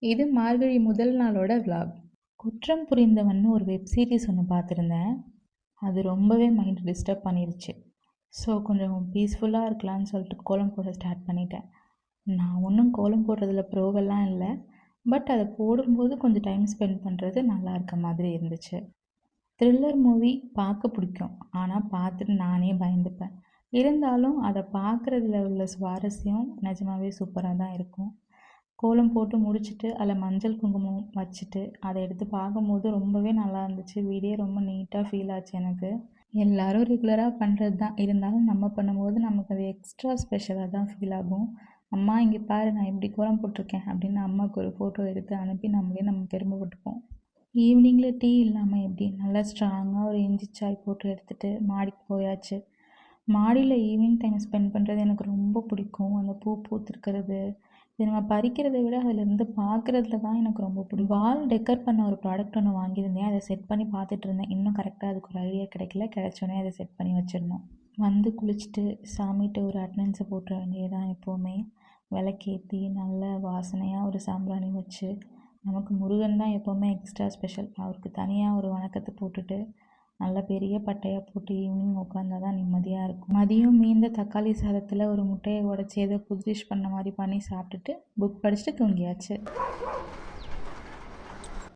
இது மார்கழி முதல் நாளோட விளாக். குற்றம் புரிந்தவன்னு ஒரு வெப் சீரிஸ் ஒன்று பார்த்துருந்தேன். அது ரொம்பவே மைண்ட் டிஸ்டர்ப் பண்ணிருச்சு. ஸோ கொஞ்சம் பீஸ்ஃபுல்லாக இருக்கலான்னு சொல்லிட்டு கோலம் போட ஸ்டார்ட் பண்ணிட்டேன். நான் ஒன்றும் கோலம் போடுறதுல ப்ரோவெல்லாம் இல்லை. பட் அதை போடும்போது கொஞ்சம் டைம் ஸ்பெண்ட் பண்ணுறது நல்லா இருக்க மாதிரி இருந்துச்சு. த்ரில்லர் மூவி பார்க்க பிடிக்கும். ஆனால் பார்த்துட்டு நானே பயந்துப்பேன். இருந்தாலும் அதை பார்க்குறதுல உள்ள சுவாரஸ்யம் நிஜமாவே சூப்பராக தான் இருக்கும். கோலம் போட்டு முடிச்சுட்டு அதில் மஞ்சள் குங்குமம் வச்சுட்டு அதை எடுத்து பார்க்கும்போது ரொம்பவே நல்லா இருந்துச்சு. வீடே ரொம்ப நீட்டாக ஃபீல் ஆச்சு எனக்கு. எல்லோரும் ரெகுலராக பண்ணுறது தான், இருந்தாலும் நம்ம பண்ணும்போது நமக்கு அது எக்ஸ்ட்ரா ஸ்பெஷலாக தான் ஃபீல் ஆகும். அம்மா இங்கே பாரு நான் எப்படி கோலம் போட்டிருக்கேன் அப்படின்னு அம்மாவுக்கு ஒரு ஃபோட்டோ எடுத்து அனுப்பி நம்ம பெருமைப்பட்டுப்போம். ஈவினிங்கில் டீ இல்லாமல் எப்படி நல்லா ஸ்ட்ராங்காக ஒரு இஞ்சி சாய் போட்டு எடுத்துகிட்டு மாடிக்கு போயாச்சு. மாடியில் ஈவினிங் டைம் ஸ்பெண்ட் பண்ணுறது எனக்கு ரொம்ப பிடிக்கும். அந்த பூ பூத்திருக்கிறது, இது நம்ம பறிக்கிறத விட அதிலேருந்து பார்க்குறதுல தான் எனக்கு ரொம்ப பிடிக்கும். வால் டெக்கர் பண்ண ஒரு ப்ராடக்ட் ஒன்று வாங்கியிருந்தேன். அதை செட் பண்ணி பார்த்துட்டு இருந்தேன். இன்னும் கரெக்டாக அதுக்கு ஒரு ஐடியா கிடைக்கல. கிடைச்சோடனே அதை செட் பண்ணி வச்சிடணும். வந்து குளிச்சுட்டு சாமிகிட்ட ஒரு அட்டனன்ஸை போட்டுற வேண்டியதான். எப்போவுமே விளக்கேற்றி நல்ல வாசனையாக ஒரு சாம்பிராணி வச்சு, நமக்கு முருகன் தான் எப்போவுமே எக்ஸ்ட்ரா ஸ்பெஷல். அவருக்கு தனியாக ஒரு வணக்கத்தை போட்டுட்டு நல்ல பெரிய பட்டையாக போட்டு ஈவினிங் உட்காந்தா தான் நிம்மதியாக இருக்கும். மதியம் மீந்த தக்காளி சாதத்தில் ஒரு முட்டையை உடச்சி ஏதோ புது டிஷ் பண்ண மாதிரி பண்ணி சாப்பிட்டுட்டு புக் படிச்சுட்டு தூங்கியாச்சு.